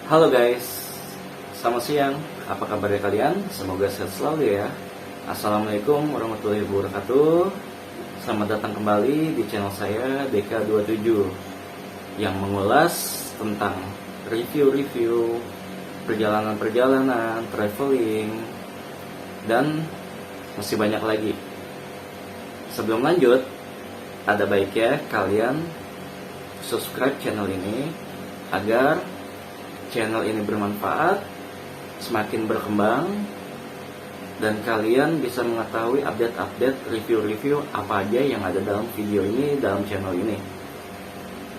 Halo guys, selamat siang. Apa kabarnya kalian? Semoga sehat selalu ya. Assalamualaikum warahmatullahi wabarakatuh. Selamat datang kembali di channel saya DK27 yang mengulas tentang review-review, perjalanan-perjalanan, traveling, dan masih banyak lagi. Sebelum lanjut, ada baiknya kalian subscribe channel ini agar channel ini bermanfaat, semakin berkembang, dan kalian bisa mengetahui update-update review-review apa aja yang ada dalam video ini, dalam channel ini.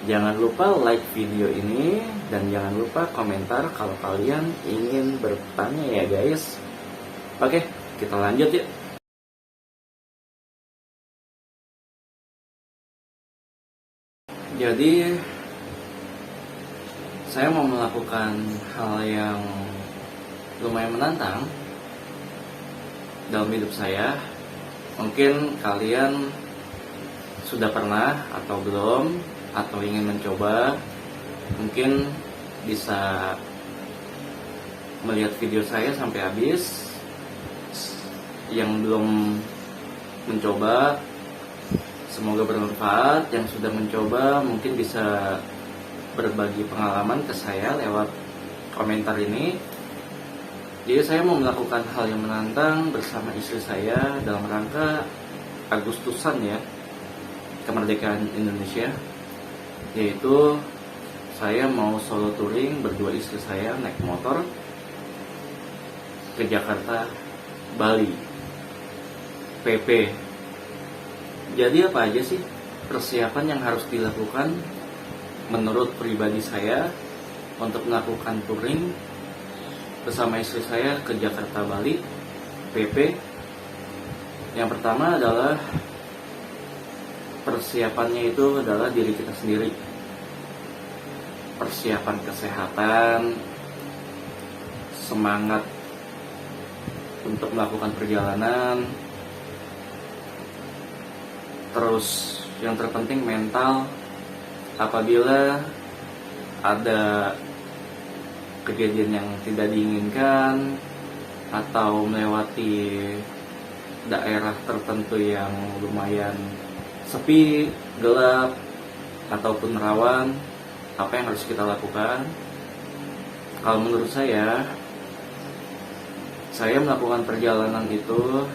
Jangan lupa like video ini, dan jangan lupa komentar kalau kalian ingin bertanya ya guys. Oke, kita lanjut ya. Jadi saya mau melakukan hal yang lumayan menantang dalam hidup saya. Mungkin kalian sudah pernah atau belum, atau ingin mencoba, mungkin bisa melihat video saya sampai habis. Yang belum mencoba, semoga bermanfaat. Yang sudah mencoba mungkin bisa berbagi pengalaman ke saya lewat komentar ini. Jadi saya mau melakukan hal yang menantang bersama istri saya dalam rangka Agustusan ya, kemerdekaan Indonesia, yaitu saya mau solo touring berdua istri saya naik motor ke Jakarta, Bali, PP. Jadi apa aja sih persiapan yang harus dilakukan menurut pribadi saya untuk melakukan touring bersama istri saya ke Jakarta, Bali, PP? Yang pertama adalah persiapannya itu adalah diri kita sendiri. Persiapan kesehatan, semangat untuk melakukan perjalanan, terus yang terpenting mental. Apabila ada kejadian yang tidak diinginkan atau melewati daerah tertentu yang lumayan sepi, gelap, ataupun rawan, apa yang harus kita lakukan? Kalau menurut saya melakukan perjalanan itu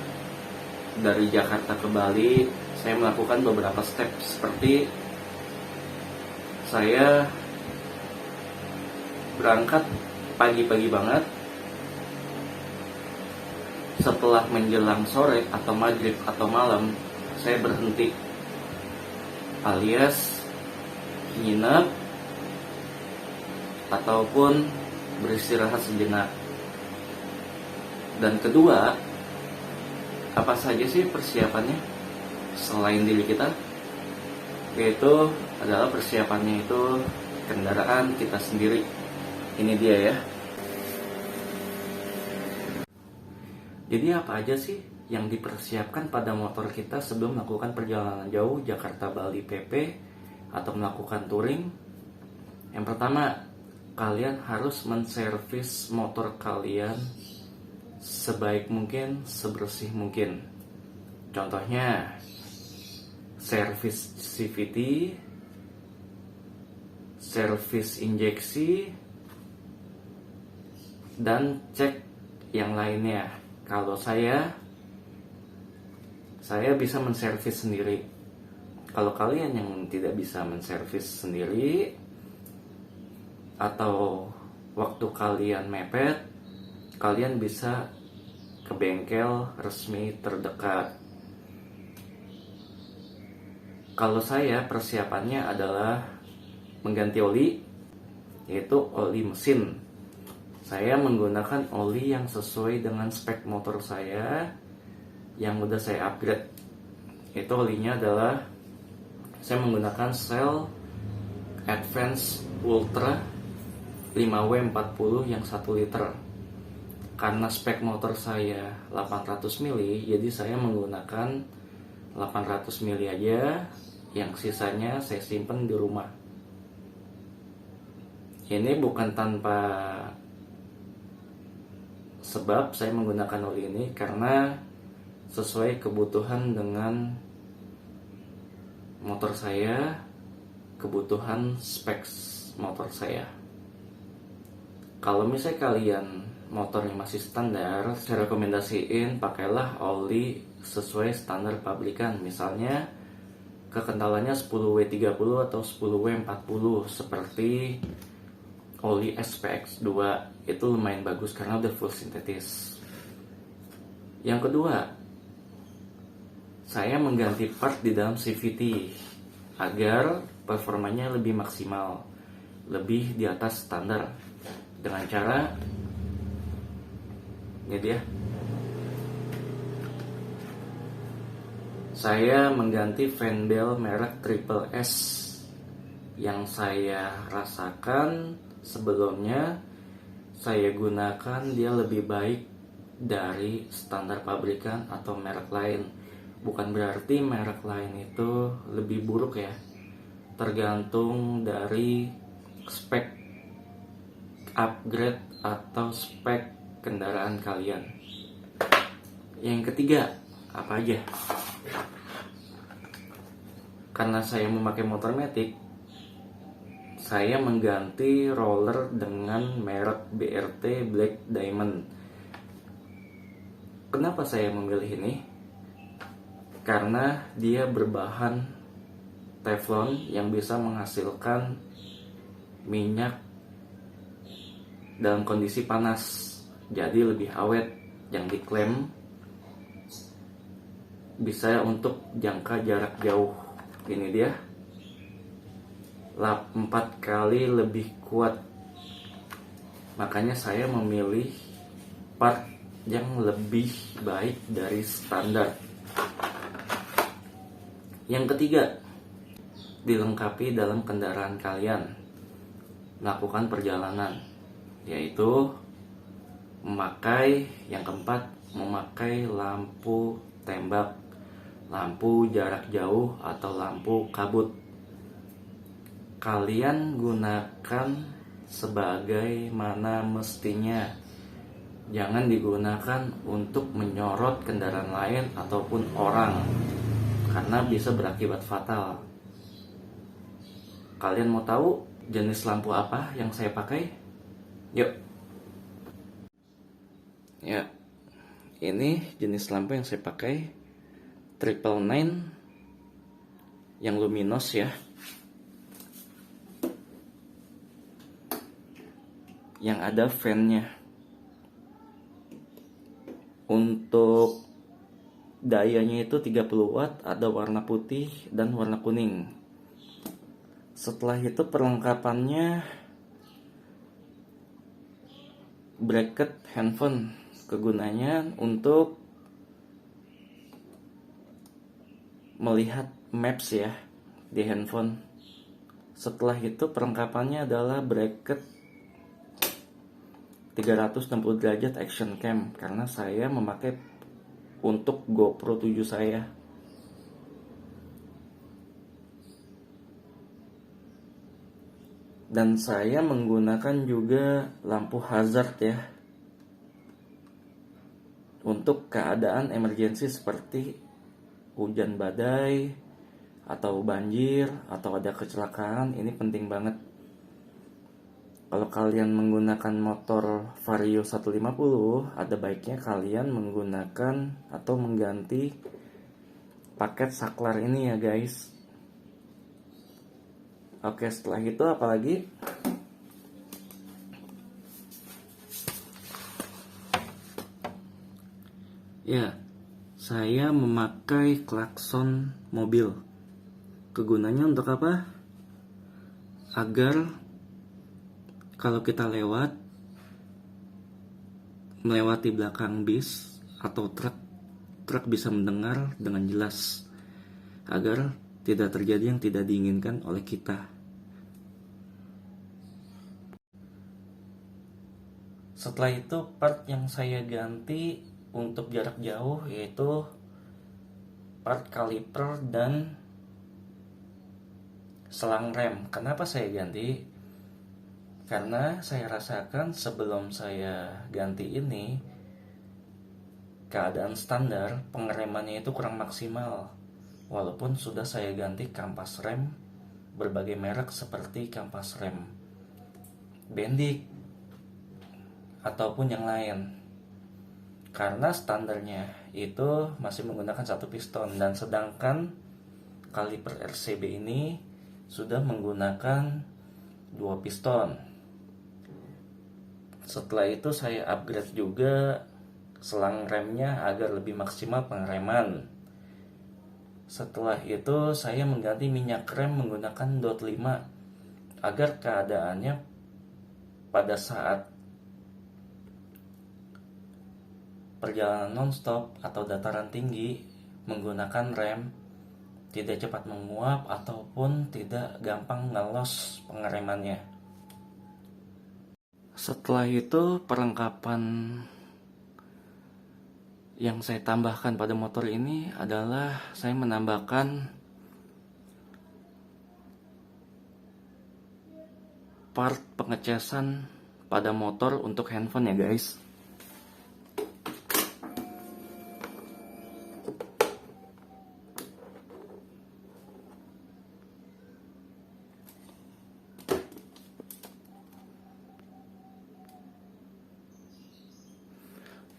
dari Jakarta ke Bali, saya melakukan beberapa step seperti saya berangkat pagi-pagi banget. Setelah menjelang sore atau maghrib atau malam, saya berhenti alias nginep ataupun beristirahat sejenak. Dan kedua, apa saja sih persiapannya selain diri kita? Yaitu adalah persiapannya itu kendaraan kita sendiri. Ini dia ya. Jadi apa aja sih yang dipersiapkan pada motor kita sebelum melakukan perjalanan jauh Jakarta, Bali, PP atau melakukan touring? Yang pertama, kalian harus menservis motor kalian sebaik mungkin, sebersih mungkin. Contohnya, servis CVT, servis injeksi, dan cek yang lainnya. Kalau saya bisa menservis sendiri. Kalau kalian yang tidak bisa menservis sendiri, atau waktu kalian mepet, kalian bisa ke bengkel resmi terdekat. Kalau saya persiapannya adalah mengganti oli, yaitu oli mesin. Saya menggunakan oli yang sesuai dengan spek motor saya yang udah saya upgrade. Itu olinya adalah saya menggunakan Shell Advance Ultra 5W40 yang 1 liter. Karena spek motor saya 800 mili, jadi saya menggunakan 800 mili aja, yang sisanya saya simpen di rumah. Ini bukan tanpa sebab saya menggunakan oli ini, karena sesuai kebutuhan dengan motor saya, kebutuhan specs motor saya. Kalau misalnya kalian motornya masih standar, saya rekomendasiin pakailah oli sesuai standar pabrikan. Misalnya kekentalannya 10W30 atau 10W40 seperti oli SPX2, itu lumayan bagus karena udah full sintetis. Yang kedua, saya mengganti part di dalam CVT agar performanya lebih maksimal, lebih di atas standar, dengan cara ini dia, saya mengganti fan bell merek Triple S. Yang saya rasakan sebelumnya saya gunakan dia lebih baik dari standar pabrikan atau merek lain. Bukan berarti merek lain itu lebih buruk ya, tergantung dari spek upgrade atau spek kendaraan kalian. Yang ketiga, apa aja? Karena saya memakai motor matic, saya mengganti roller dengan merek BRT Black Diamond. Kenapa saya memilih ini? Karena dia berbahan teflon yang bisa menghasilkan minyak dalam kondisi panas, jadi lebih awet. Yang diklaim bisa untuk jangka jarak jauh. Ini dia, 4 kali lebih kuat. Makanya saya memilih part yang lebih baik dari standar. Yang ketiga, dilengkapi dalam kendaraan kalian melakukan perjalanan, yaitu yang keempat, memakai lampu tembak, lampu jarak jauh atau lampu kabut. Kalian gunakan sebagaimana mestinya. Jangan digunakan untuk menyorot kendaraan lain ataupun orang, karena bisa berakibat fatal. Kalian mau tahu jenis lampu apa yang saya pakai? Yuk. Ya, ini jenis lampu yang saya pakai, 999 yang luminos ya, yang ada fan-nya. Untuk dayanya itu 30 watt, ada warna putih dan warna kuning. Setelah itu perlengkapannya bracket handphone, kegunaannya untuk melihat maps ya di handphone. Setelah itu perlengkapannya adalah bracket 360 derajat action cam, karena saya memakai untuk GoPro 7 saya. Dan saya menggunakan juga lampu hazard ya, untuk keadaan emergensi seperti hujan badai atau banjir atau ada kecelakaan. Ini penting banget. Kalau kalian menggunakan motor Vario 150, ada baiknya kalian menggunakan atau mengganti paket saklar ini ya guys. Oke, setelah itu apalagi? Ya, saya memakai klakson mobil. Kegunaannya untuk apa? Agar kalau kita melewati belakang bis atau truk bisa mendengar dengan jelas, agar tidak terjadi yang tidak diinginkan oleh kita. Setelah itu part yang saya ganti untuk jarak jauh yaitu part kaliper dan selang rem. Kenapa saya ganti? Karena saya rasakan sebelum saya ganti ini, keadaan standar pengeremannya itu kurang maksimal. Walaupun sudah saya ganti kampas rem berbagai merek seperti kampas rem Bendik ataupun yang lain. Karena standarnya itu masih menggunakan satu piston, dan sedangkan kaliper RCB ini sudah menggunakan dua piston. Setelah itu saya upgrade juga selang remnya agar lebih maksimal pengereman. Setelah itu saya mengganti minyak rem menggunakan DOT 5 agar keadaannya pada saat perjalanan non-stop atau dataran tinggi menggunakan rem tidak cepat menguap ataupun tidak gampang ngelos pengeremannya. Setelah itu perlengkapan yang saya tambahkan pada motor ini adalah saya menambahkan part pengecasan pada motor untuk handphone ya guys.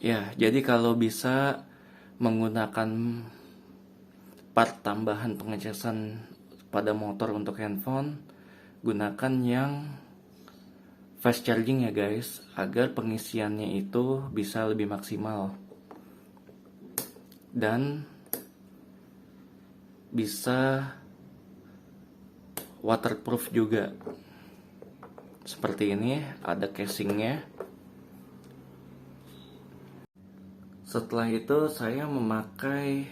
Ya, jadi kalau bisa menggunakan part tambahan pengecasan pada motor untuk handphone, gunakan yang fast charging ya guys, agar pengisiannya itu bisa lebih maksimal dan bisa waterproof juga. Seperti ini, ada casingnya. Setelah itu saya memakai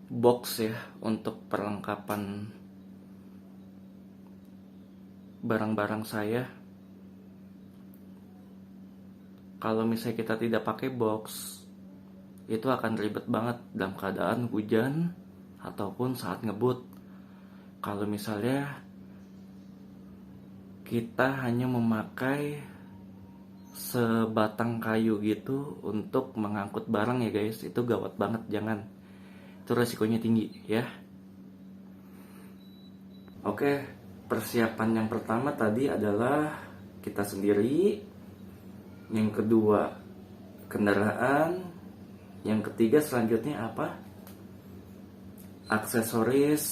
box ya untuk perlengkapan barang-barang saya. Kalau misalnya kita tidak pakai box, itu akan ribet banget dalam keadaan hujan ataupun saat ngebut. Kalau misalnya kita hanya memakai sebatang kayu gitu untuk mengangkut barang ya guys, itu gawat banget, jangan. Itu resikonya tinggi ya. Oke, persiapan yang pertama tadi adalah kita sendiri, yang kedua kendaraan, yang ketiga selanjutnya apa? Aksesoris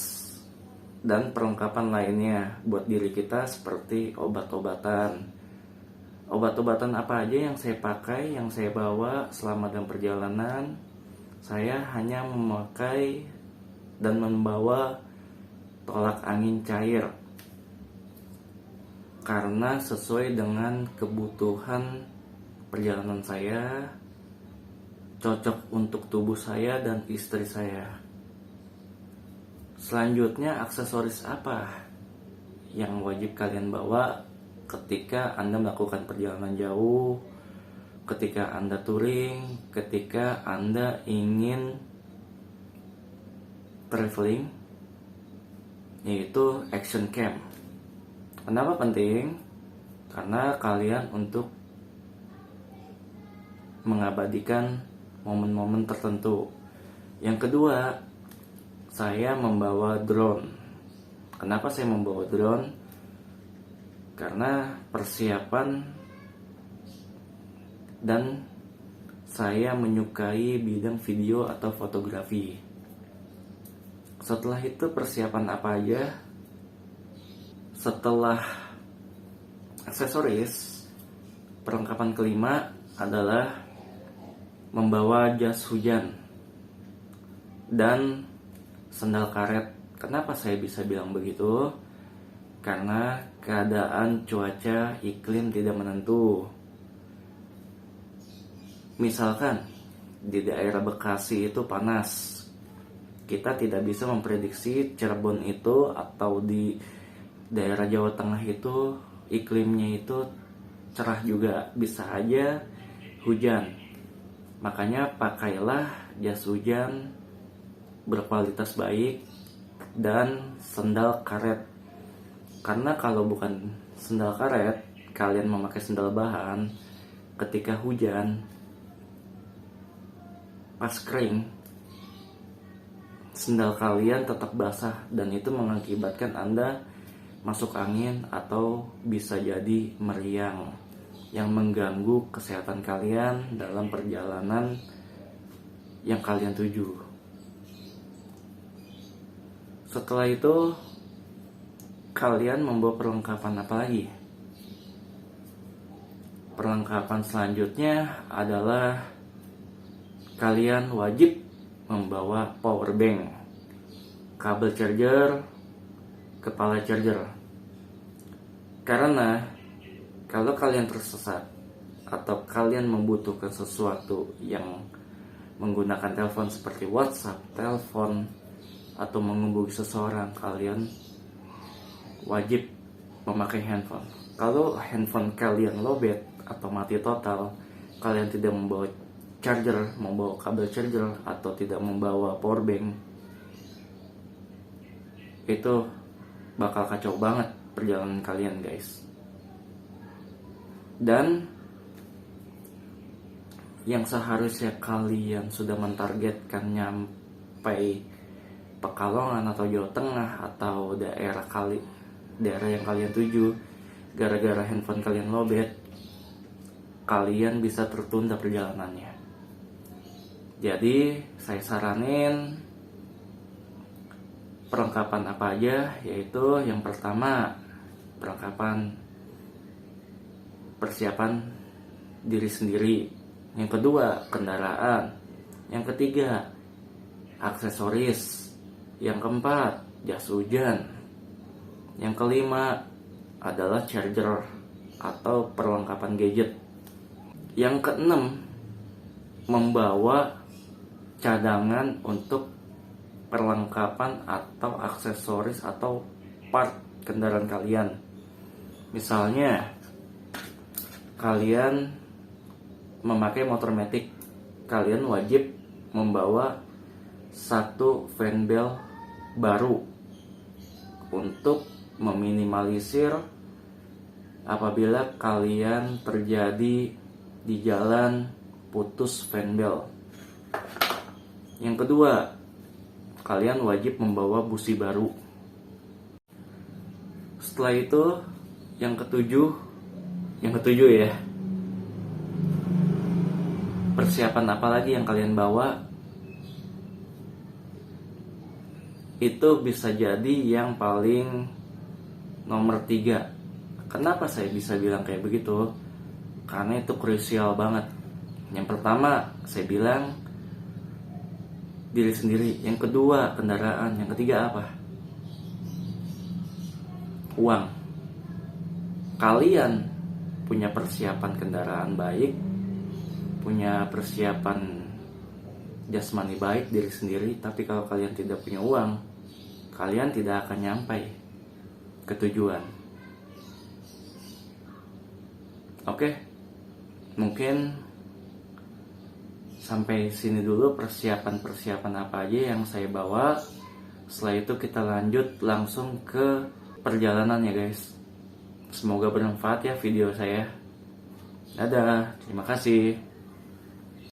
dan perlengkapan lainnya buat diri kita seperti obat-obatan. Obat-obatan apa aja yang saya pakai, yang saya bawa selama dalam perjalanan? Saya hanya memakai dan membawa tolak angin cair karena sesuai dengan kebutuhan perjalanan saya, cocok untuk tubuh saya dan istri saya. Selanjutnya, aksesoris apa yang wajib kalian bawa ketika Anda melakukan perjalanan jauh, ketika Anda touring, ketika Anda ingin traveling, yaitu action cam. Kenapa penting? Karena kalian untuk mengabadikan momen-momen tertentu. Yang kedua, saya membawa drone. Kenapa saya membawa drone? Karena persiapan dan saya menyukai bidang video atau fotografi. Setelah itu persiapan apa aja? Setelah aksesoris, perlengkapan kelima adalah membawa jas hujan dan sandal karet. Kenapa saya bisa bilang begitu? Karena keadaan cuaca iklim tidak menentu. Misalkan di daerah Bekasi itu panas, kita tidak bisa memprediksi Cirebon itu atau di daerah Jawa Tengah itu iklimnya itu cerah juga, bisa aja hujan. Makanya pakailah jas hujan berkualitas baik dan sandal karet. Karena kalau bukan sendal karet, kalian memakai sendal bahan, ketika hujan, pas kering, sendal kalian tetap basah dan itu mengakibatkan Anda masuk angin atau bisa jadi meriang yang mengganggu kesehatan kalian dalam perjalanan yang kalian tuju. Setelah itu kalian membawa perlengkapan apa lagi? Perlengkapan selanjutnya adalah kalian wajib membawa power bank, kabel charger, kepala charger. Karena kalau kalian tersesat atau kalian membutuhkan sesuatu yang menggunakan telepon seperti WhatsApp, telepon, atau menghubungi seseorang, kalian wajib memakai handphone. Kalau handphone kalian lowbat atau mati total, kalian tidak membawa charger, membawa kabel charger, atau tidak membawa power bank, itu bakal kacau banget perjalanan kalian, guys. Dan yang seharusnya kalian sudah mentargetkan nyampai Pekalongan atau Jawa Tengah atau daerah yang kalian tuju, gara-gara handphone kalian lowbat, kalian bisa tertunda perjalanannya. Jadi saya saranin perlengkapan apa aja, yaitu yang pertama persiapan diri sendiri, yang kedua kendaraan, yang ketiga aksesoris, yang keempat jas hujan, yang kelima adalah charger atau perlengkapan gadget, yang keenam membawa cadangan untuk perlengkapan atau aksesoris atau part kendaraan kalian. Misalnya kalian memakai motor matic, kalian wajib membawa satu fan belt baru untuk meminimalisir apabila kalian terjadi di jalan putus fan belt. Yang kedua, kalian wajib membawa busi baru. Setelah itu yang ketujuh ya, persiapan apa lagi yang kalian bawa? Itu bisa jadi yang paling nomor 3. Kenapa saya bisa bilang kayak begitu? Karena itu krusial banget. Yang pertama saya bilang diri sendiri, yang kedua kendaraan, yang ketiga apa? Uang. Kalian punya persiapan kendaraan baik, punya persiapan jasmani baik diri sendiri, tapi kalau kalian tidak punya uang, kalian tidak akan nyampai ke tujuan. Oke, mungkin sampai sini dulu persiapan apa aja yang saya bawa. Setelah itu kita lanjut langsung ke perjalanan ya guys. Semoga bermanfaat ya video saya. Dadah, terima kasih.